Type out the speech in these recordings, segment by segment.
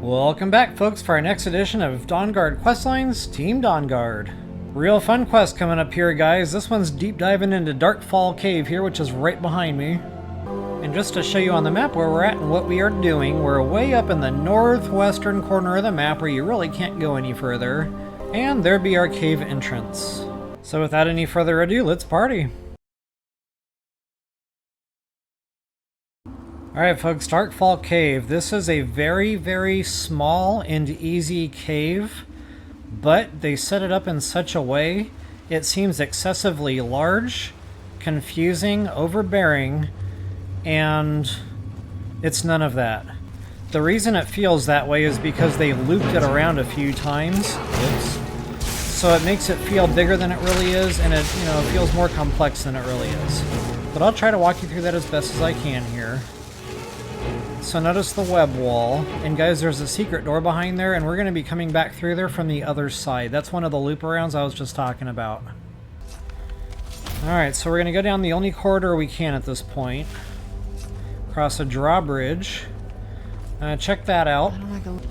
Welcome back, folks, for our next edition of Dawnguard Questlines, Team Dawnguard. Real fun quest coming up here, guys. This one's deep diving into Darkfall Cave here, which is right behind me. And just to show you on the map where we're at and what we are doing, we're way up in the northwestern corner of the map where you really can't go any further. And there be our cave entrance. So without any further ado, let's party. Alright folks, Darkfall Cave. This is a very small and easy cave, but they set it up in such a way it seems excessively large, confusing, overbearing, and it's none of that. The reason it feels that way is because they looped it around a few times. Oops. So it makes it feel bigger than it really is, and it feels more complex than it really is. But I'll try to walk you through that as best as I can here. So notice the web wall, and guys, there's a secret door behind there, and we're going to be coming back through there from the other side. That's one of the loop arounds I was just talking about. Alright, so we're going to go down the only corridor we can at this point. Cross a drawbridge. Check that out.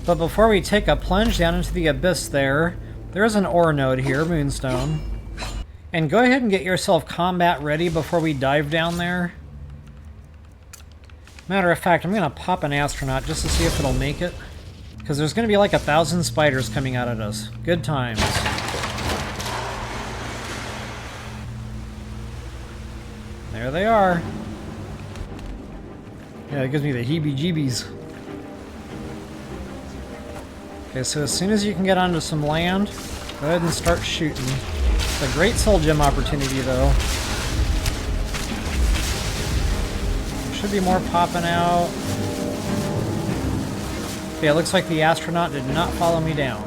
But before we take a plunge down into the abyss there's an ore node here, Moonstone. And go ahead and get yourself combat ready before we dive down there. Matter of fact, I'm going to pop an astronaut just to see if it'll make it. Because there's going to be like 1,000 spiders coming out at us. Good times. There they are. Yeah, it gives me the heebie-jeebies. Okay, so as soon as you can get onto some land, go ahead and start shooting. It's a great soul gem opportunity, though. Should be more popping out. Okay, it looks like the astronaut did not follow me down.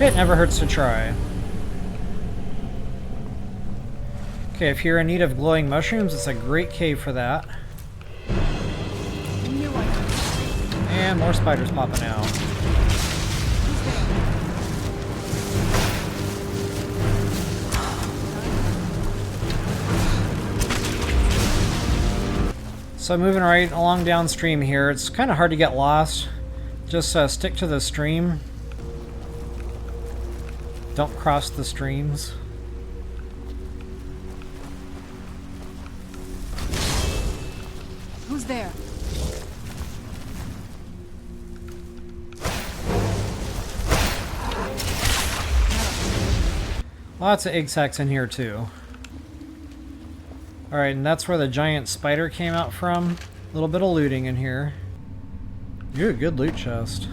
It never hurts to try. Okay, if you're in need of glowing mushrooms, it's a great cave for that. And more spiders popping out. So moving right along downstream here, it's kind of hard to get lost. Just stick to the stream. Don't cross the streams. Who's there? Lots of egg sacs in here too. Alright, and that's where the giant spider came out from. A little bit of looting in here. Ooh, good loot chest.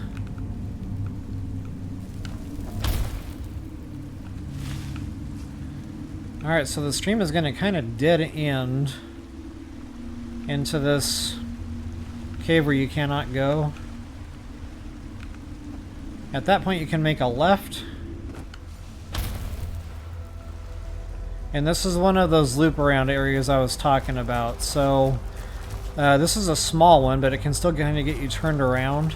Alright, so the stream is going to kind of dead end into this cave where you cannot go. At that point you can make a left. And this is one of those loop around areas I was talking about. So this is a small one, but it can still kind of get you turned around.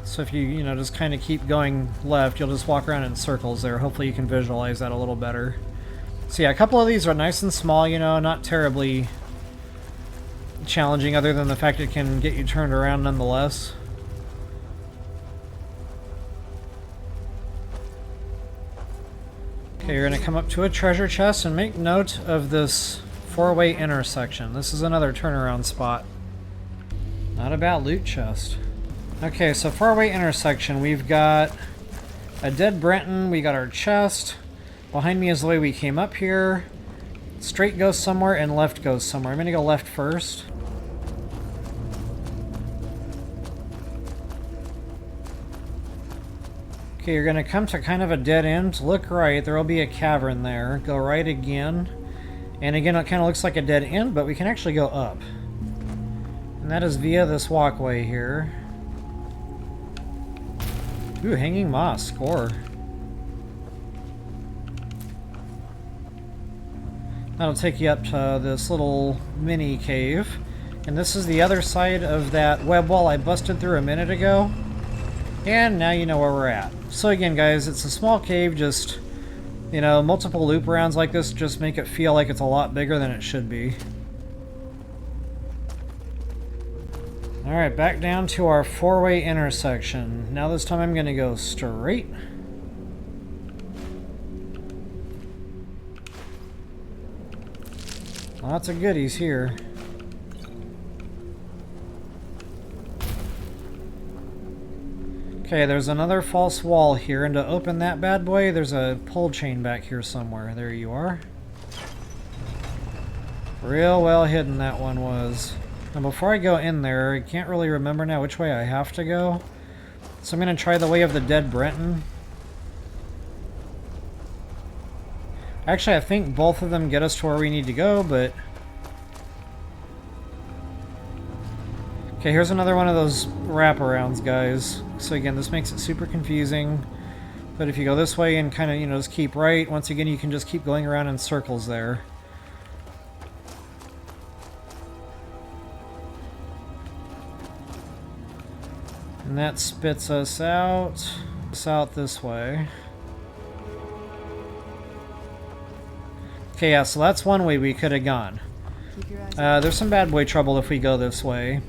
So if you just kind of keep going left, you'll just walk around in circles there. Hopefully you can visualize that a little better. So yeah, a couple of these are nice and small, not terribly challenging other than the fact it can get you turned around nonetheless. Okay, you're going to come up to a treasure chest and make note of this four-way intersection. This is another turnaround spot. Not a bad loot chest. Okay, so four-way intersection. We've got a dead Brenton. We got our chest. Behind me is the way we came up here. Straight goes somewhere and left goes somewhere. I'm going to go left first. Okay, you're going to come to kind of a dead end. Look right, there will be a cavern there. Go right again. And again, it kind of looks like a dead end, but we can actually go up. And that is via this walkway here. Ooh, hanging moss, score. That'll take you up to this little mini cave. And this is the other side of that web wall I busted through a minute ago. And now you know where we're at. So again, guys, it's a small cave, just, multiple loop rounds like this just make it feel like it's a lot bigger than it should be. Alright, back down to our four-way intersection. Now this time I'm going to go straight. Lots of goodies here. Okay, there's another false wall here, and to open that bad boy, there's a pull chain back here somewhere. There you are. Real well hidden that one was. Now before I go in there, I can't really remember now which way I have to go. So I'm going to try the way of the dead Breton. Actually, I think both of them get us to where we need to go, but... Okay, here's another one of those wraparounds, guys. So again, this makes it super confusing. But if you go this way and kind of, you know, just keep right, once again, you can just keep going around in circles there. And that spits us out this way. Okay, yeah, so that's one way we could have gone. There's some bad boy trouble if we go this way.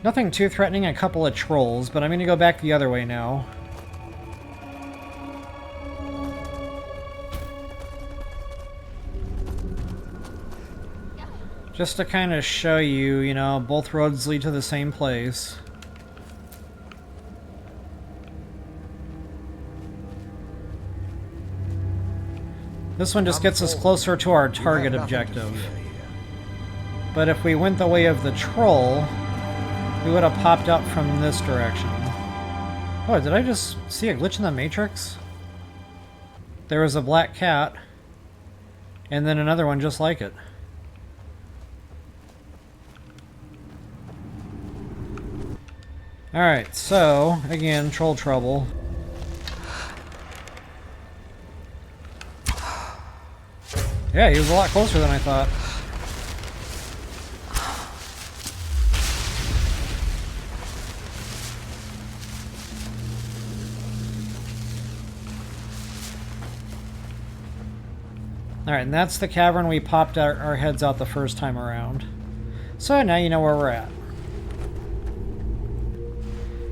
Nothing too threatening, a couple of trolls, but I'm going to go back the other way now. Just to kind of show you, you know, both roads lead to the same place. This one just gets us closer to our target objective. But if we went the way of the troll, we would have popped up from this direction. Oh, did I just see a glitch in the Matrix? There was a black cat, and then another one just like it. Alright, so, again, troll trouble. Yeah, he was a lot closer than I thought. Alright, and that's the cavern we popped our heads out the first time around. So now you know where we're at.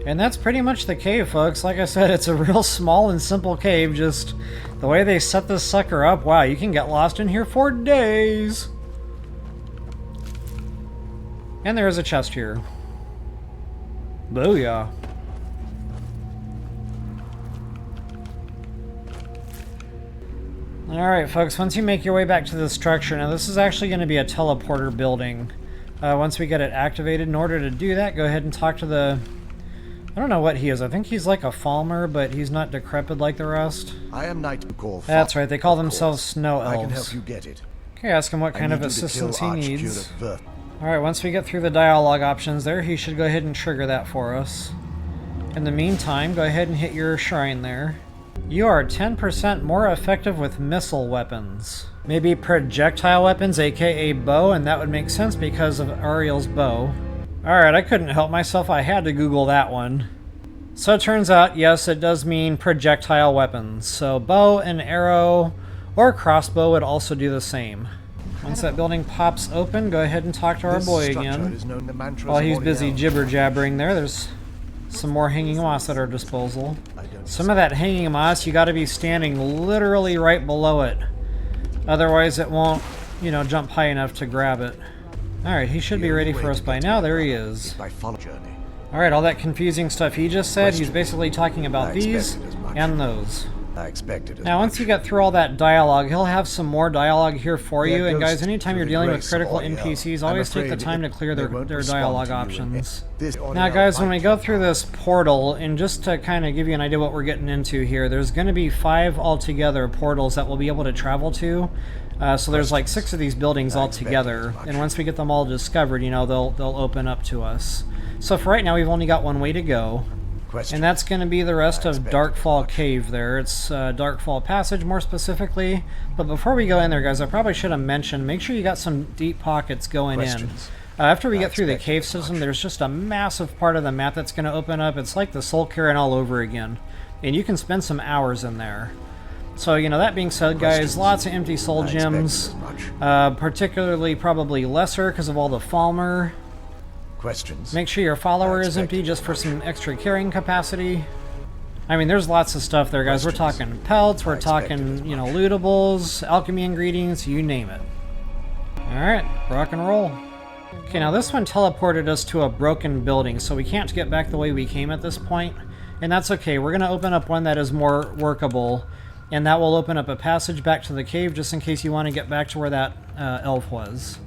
And that's pretty much the cave, folks. Like I said, it's a real small and simple cave, just the way they set this sucker up. Wow, you can get lost in here for days. And there is a chest here. Booyah. Alright, folks, once you make your way back to the structure, now this is actually going to be a teleporter building. Once we get it activated, in order to do that, go ahead and talk to the... I don't know what he is. I think he's like a Falmer, but he's not decrepit like the rest. I am Knight called. That's right, they call themselves Snow Elves. I can help you get it. Okay, ask him what kind of assistance he needs. Alright, once we get through the dialogue options there, he should go ahead and trigger that for us. In the meantime, go ahead and hit your shrine there. You are 10% more effective with missile weapons. Maybe projectile weapons, aka bow, and that would make sense because of Auriel's bow. Alright, I couldn't help myself, I had to Google that one. So it turns out, yes, it does mean projectile weapons. So bow and arrow or crossbow would also do the same. Once that building pops open, go ahead and talk to our boy again. While he's busy jibber-jabbering there, there's some more hanging moss at our disposal. Some of that hanging moss, you gotta be standing literally right below it. Otherwise it won't, you know, jump high enough to grab it. Alright, he should be ready for us by now. There he is. Alright, all that confusing stuff he just said, he's basically talking about these and those. Now, once you get through all that dialogue, he'll have some more dialogue here for you. And guys, anytime you're dealing with critical NPCs, always take the time to clear their dialogue options. Now, guys, when we go through this portal, and just to kind of give you an idea what we're getting into here, there's going to be 5 altogether portals that we'll be able to travel to. So there's like 6 of these buildings all together, and once we get them all discovered, you know, they'll open up to us. So for right now, we've only got one way to go, and that's going to be the rest of Darkfall Cave there. It's Darkfall Passage, more specifically. But before we go in there, guys, I probably should have mentioned, make sure you got some deep pockets going in. After we get through the cave system, there's just a massive part of the map that's going to open up. It's like the Soul Cairn all over again, and you can spend some hours in there. So, you know, that being said, guys, lots of empty soul gems, particularly probably lesser because of all the Falmer. Questions? Make sure your follower is empty just for some extra carrying capacity. I mean, there's lots of stuff there, guys. We're talking pelts, we're talking, you know, lootables, alchemy ingredients, you name it. Alright, rock and roll. Okay, now this one teleported us to a broken building, so we can't get back the way we came at this point. And that's okay, we're going to open up one that is more workable, and that will open up a passage back to the cave just in case you want to get back to where that elf was.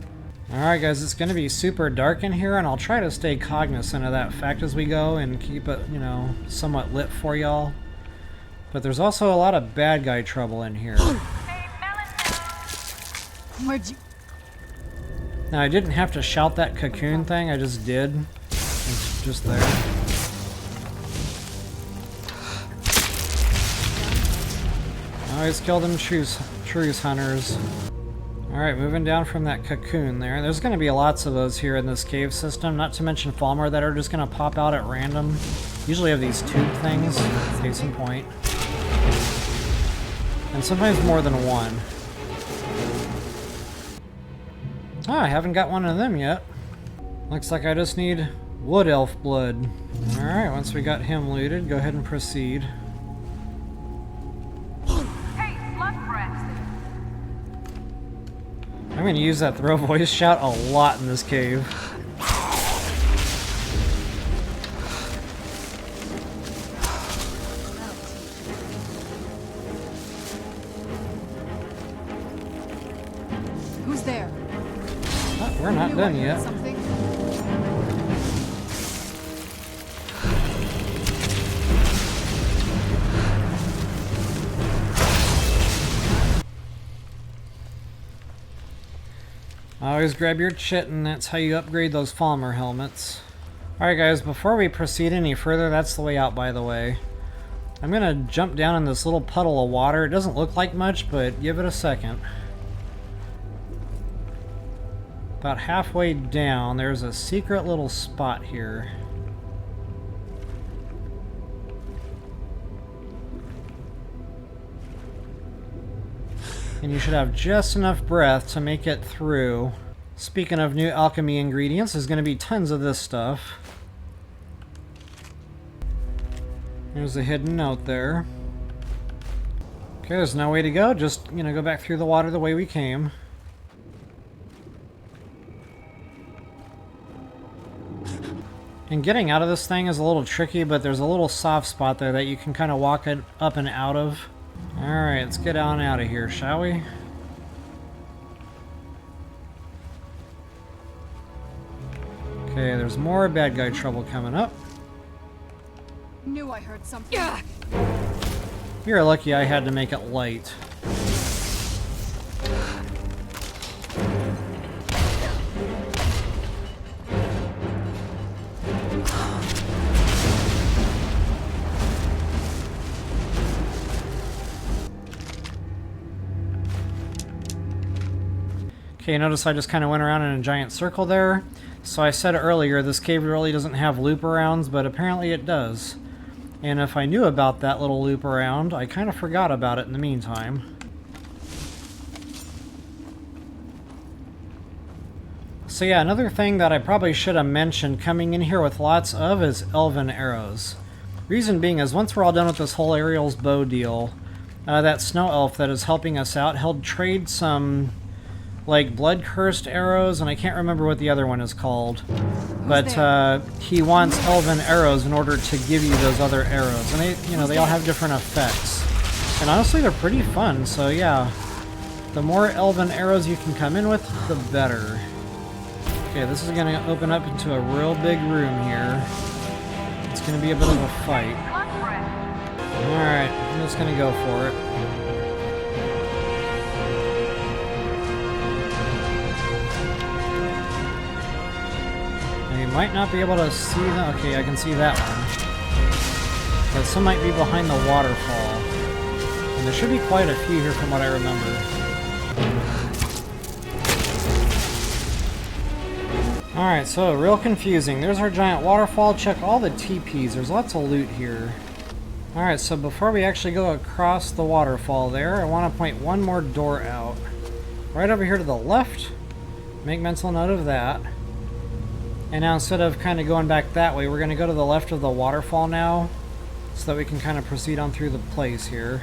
Alright guys, it's going to be super dark in here, and I'll try to stay cognizant of that fact as we go and keep it, you know, somewhat lit for y'all. But there's also a lot of bad guy trouble in here. Where'd you... Now, I didn't have to shout that cocoon thing, I just did. It's just there. Always kill them truce hunters. Alright, moving down from that cocoon there. There's going to be lots of those here in this cave system, not to mention Falmer that are just going to pop out at random. Usually have these tube things, case in point. And sometimes more than one. Ah, I haven't got one of them yet. Looks like I just need wood elf blood. Alright, once we got him looted, go ahead and proceed. I'm going to use that throw voice shout a lot in this cave. Who's there? Oh, we're not done yet. Something? Always grab your chit, and that's how you upgrade those Falmer helmets. Alright guys, before we proceed any further, that's the way out by the way. I'm gonna jump down in this little puddle of water. It doesn't look like much, but give it a second. About halfway down, there's a secret little spot here. And you should have just enough breath to make it through. Speaking of new alchemy ingredients, there's going to be tons of this stuff. There's a hidden note there. Okay, there's no way to go. Just, you know, go back through the water the way we came. And getting out of this thing is a little tricky, but there's a little soft spot there that you can kind of walk it up and out of. Alright, let's get on out of here, shall we? Okay, there's more bad guy trouble coming up. Knew I heard something. You're lucky I had to make it light. Okay, notice I just kind of went around in a giant circle there. So I said earlier, this cave really doesn't have loop arounds, but apparently it does. And if I knew about that little loop around, I kind of forgot about it in the meantime. So yeah, another thing that I probably should have mentioned coming in here with lots of is elven arrows. Reason being is once we're all done with this whole Auriel's bow deal, that snow elf that is helping us out, he'll trade some like blood-cursed arrows, and I can't remember what the other one is called. But he wants elven arrows in order to give you those other arrows. And they, you know, they all have different effects. And honestly, they're pretty fun, so yeah. The more elven arrows you can come in with, the better. Okay, this is going to open up into a real big room here. It's going to be a bit of a fight. Alright, I'm just going to go for it. Might not be able to see them. Okay, I can see that one. But some might be behind the waterfall. And there should be quite a few here from what I remember. Alright, so real confusing. There's our giant waterfall. Check all the TPs. There's lots of loot here. Alright, so before we actually go across the waterfall there, I want to point one more door out. Right over here to the left. Make mental note of that. And now instead of kind of going back that way, we're going to go to the left of the waterfall now, so that we can kind of proceed on through the place here.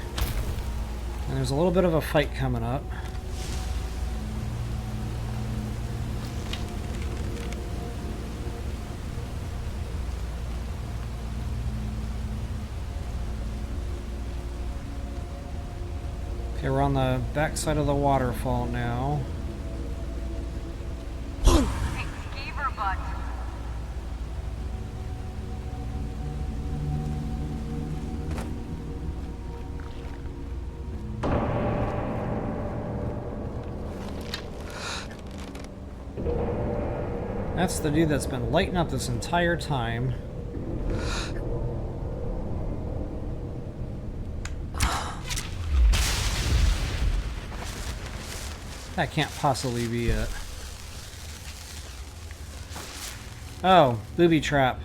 And there's a little bit of a fight coming up. Okay, we're on the back side of the waterfall now. That's the dude that's been lighting up this entire time. That can't possibly be it. Oh, booby trap.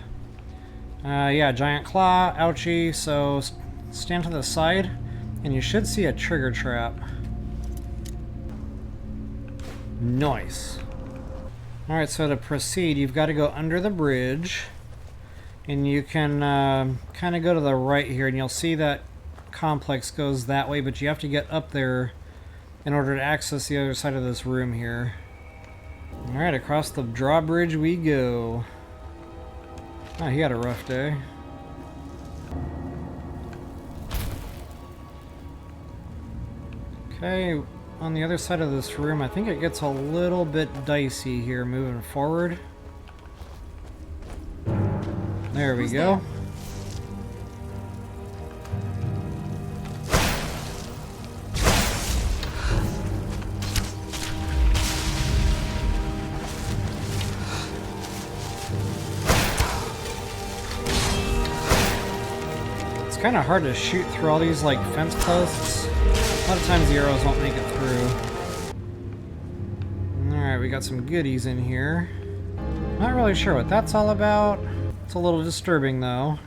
Yeah, giant claw, ouchie, so stand to the side, and you should see a trigger trap. Nice. Alright, so to proceed, you've got to go under the bridge, and you can kind of go to the right here, and you'll see that complex goes that way, but you have to get up there in order to access the other side of this room here. Alright, across the drawbridge we go. Oh, he had a rough day. Okay, on the other side of this room, I think it gets a little bit dicey here moving forward. There we go. It's kind of hard to shoot through all these like fence posts. A lot of times the arrows won't make it through. Alright, we got some goodies in here. Not really sure what that's all about. It's a little disturbing though.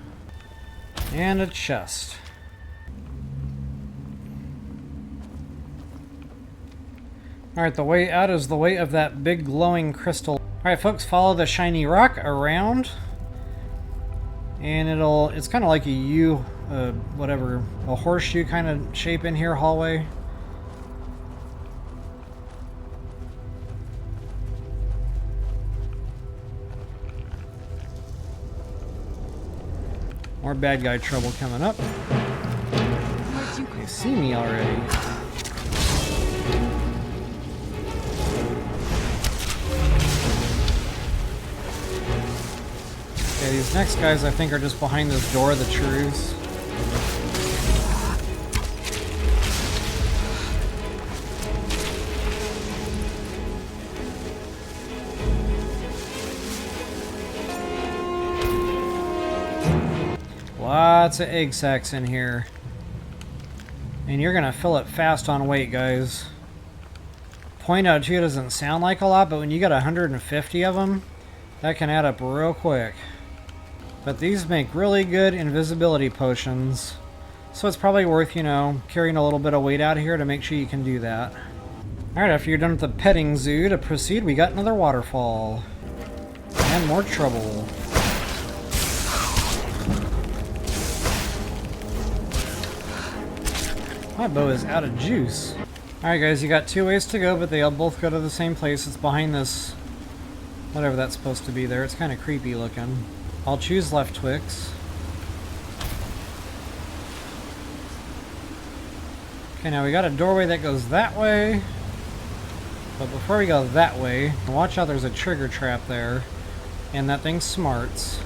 And a chest. Alright, the way out is the way of that big glowing crystal. Alright folks, follow the shiny rock around. And it's kind of like a U, whatever, a horseshoe kind of shape in here, hallway. More bad guy trouble coming up. They see me already. Okay, these next guys I think are just behind this door of the truth. Lots of egg sacs in here. And you're gonna fill it fast on weight, guys. .02 doesn't sound like a lot, but when you got 150 of them, that can add up real quick. But these make really good invisibility potions. So it's probably worth, you know, carrying a little bit of weight out of here to make sure you can do that. Alright, after you're done with the petting zoo, to proceed, we got another waterfall. And more trouble. My bow is out of juice. Alright guys, you got two ways to go, but they all both go to the same place. It's behind this, whatever that's supposed to be there. It's kind of creepy looking. I'll choose left Twix. Okay, now we got a doorway that goes that way. But before we go that way, watch out, there's a trigger trap there. And that thing smarts.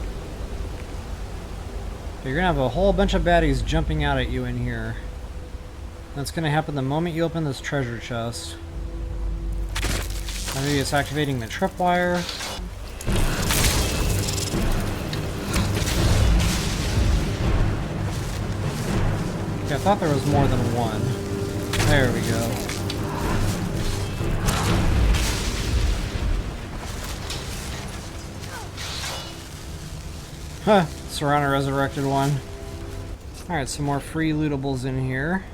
You're gonna have a whole bunch of baddies jumping out at you in here. That's gonna happen the moment you open this treasure chest. Maybe it's activating the tripwire. Okay, I thought there was more than one. There we go. Huh, Serrano resurrected one. Alright, some more free lootables in here.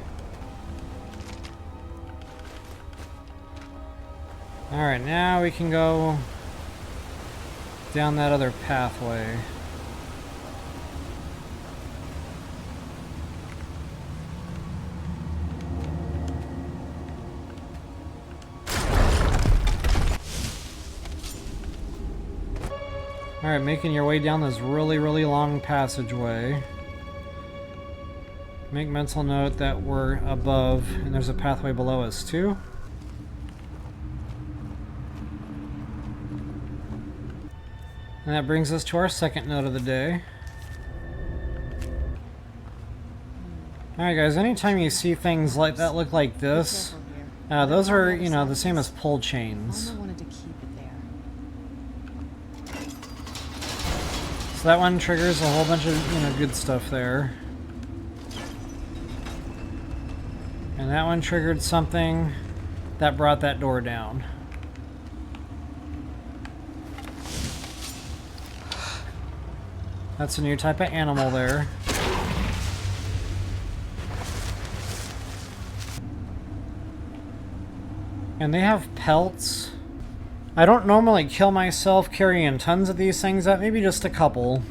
Alright, now we can go down that other pathway. Alright, making your way down this really, really long passageway. Make mental note that we're above, and there's a pathway below us too. And that brings us to our second note of the day. Alright guys, anytime you see things like that look like this, those are, you know, the same as pull chains. So that one triggers a whole bunch of, you know, good stuff there. And that one triggered something that brought that door down. That's a new type of animal there. And they have pelts. I don't normally kill myself carrying tons of these things up, maybe just a couple.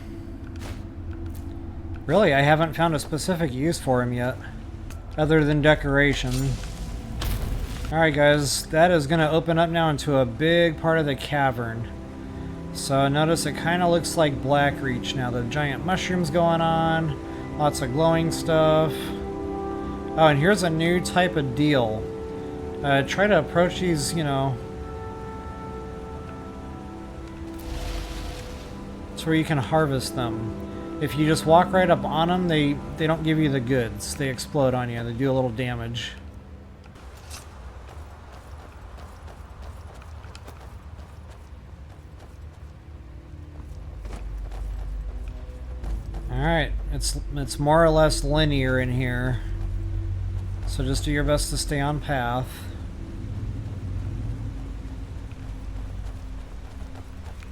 Really, I haven't found a specific use for them yet, other than decoration. Alright guys, that is going to open up now into a big part of the cavern. So notice it kind of looks like Blackreach now. The giant mushrooms going on, lots of glowing stuff. Oh, and here's a new type of deal. Try to approach these, you know, to where you can harvest them. If you just walk right up on them, they don't give you the goods. They explode on you. They do a little damage. Alright, it's more or less linear in here. So just do your best to stay on path.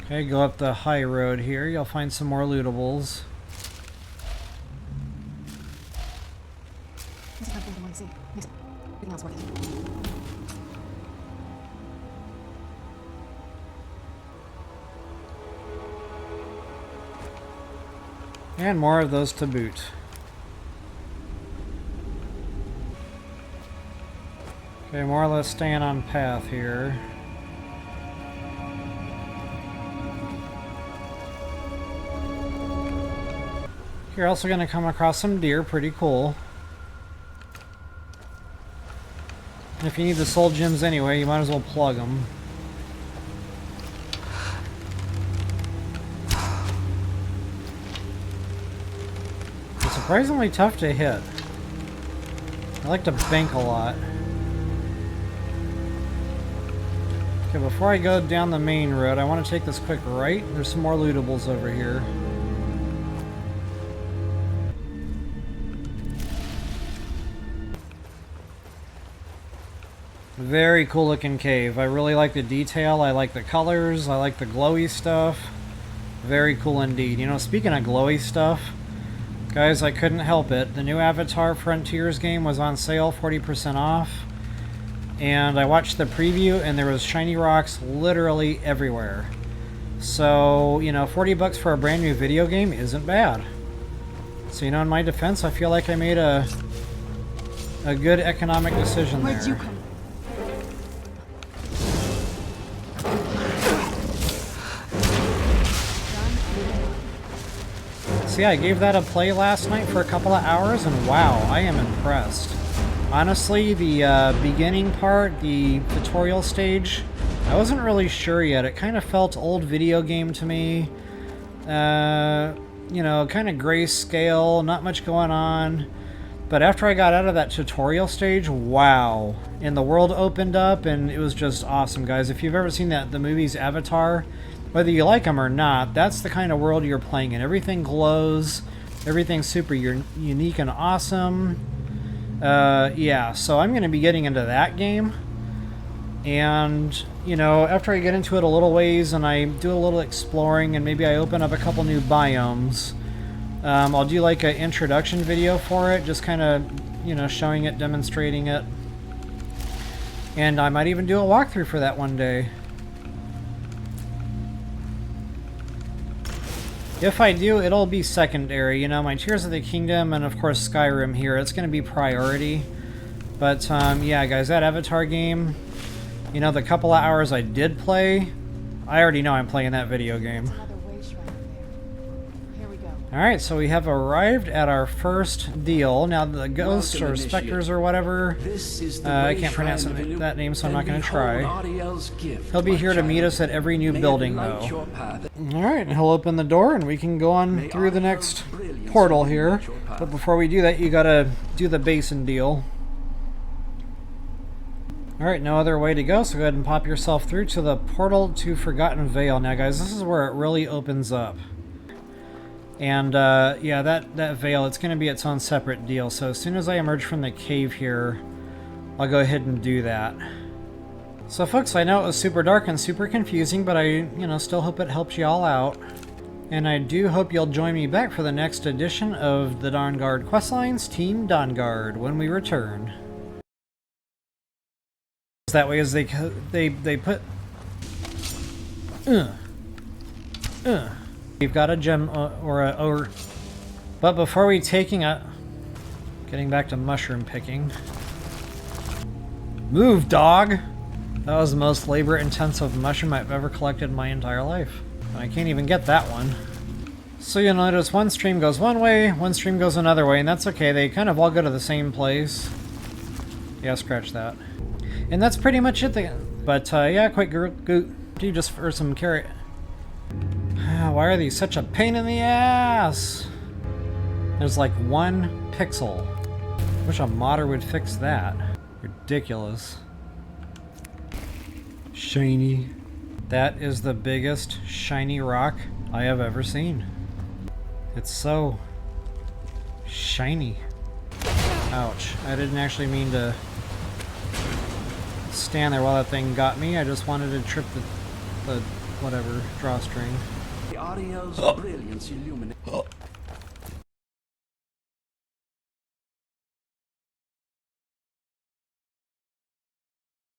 Okay, go up the high road here. You'll find some more lootables. And more of those to boot. Okay, more or less staying on path here. You're also going to come across some deer, pretty cool. And if you need the soul gems anyway, you might as well plug them. They're surprisingly tough to hit. I like to bank a lot. Okay, before I go down the main road, I want to take this quick right. There's some more lootables over here. Very cool looking cave. I really like the detail. I like the colors. I like the glowy stuff. Very cool indeed. You know, speaking of glowy stuff, guys, I couldn't help it. The new Avatar Frontiers game was on sale, 40% off. And I watched the preview and there was shiny rocks literally everywhere. So, you know, 40 bucks for a brand new video game isn't bad. So, you know, in my defense, I feel like I made a good economic decision there. Where'd you come? See, I gave that a play last night for a couple of hours, and wow, I am impressed. Honestly, the beginning part, the tutorial stage, I wasn't really sure yet. It kind of felt old video game to me. You know, kind of grayscale, not much going on. But after I got out of that tutorial stage, wow. And the world opened up, and it was just awesome, guys. If you've ever seen the movies Avatar, whether you like them or not, that's the kind of world you're playing in. Everything glows. Everything's super unique and awesome. Yeah, so I'm going to be getting into that game. And, you know, after I get into it a little ways and I do a little exploring and maybe I open up a couple new biomes, I'll do like an introduction video for it, just kind of, you know, showing it, demonstrating it. And I might even do a walkthrough for that one day. If I do, it'll be secondary. You know, my Tears of the Kingdom and, of course, Skyrim here. It's going to be priority. But, yeah, guys, that Avatar game, you know, the couple of hours I did play, I already know I'm playing that video game. Another way shrine there. Here we go. Alright, so we have arrived at our first deal. Now, the ghosts or specters or whatever, I can't pronounce that name, so I'm not going to try. He'll be here to meet us at every new building, though. Alright, he'll open the door and we can go on through the next portal here. But before we do that, you gotta do the basin deal. Alright, no other way to go, so go ahead and pop yourself through to the portal to Forgotten Vale. Now, guys, this is where it really opens up. And, yeah, that Vale, it's going to be its own separate deal. So as soon as I emerge from the cave here, I'll go ahead and do that. So, folks, I know it was super dark and super confusing, but I, you know, still hope it helps you all out. And I do hope you'll join me back for the next edition of the Dawnguard Questlines Team Dawnguard when we return. That way, as they put. We've got a gem but before we getting back to mushroom picking. Move, dog. That was the most labor-intensive mushroom I've ever collected in my entire life, and I can't even get that one. So you'll notice one stream goes one way, one stream goes another way, and that's okay. They kind of all go to the same place. Yeah, scratch that. And that's pretty much it. But, yeah, quick do just for some carrot. Why are these such a pain in the ass? There's like 1 pixel. Wish a modder would fix that. Ridiculous. Shiny. That is the biggest shiny rock I have ever seen. It's so shiny. Ouch. I didn't actually mean to stand there while that thing got me. I just wanted to trip the whatever drawstring. The Auriel's brilliance illuminates.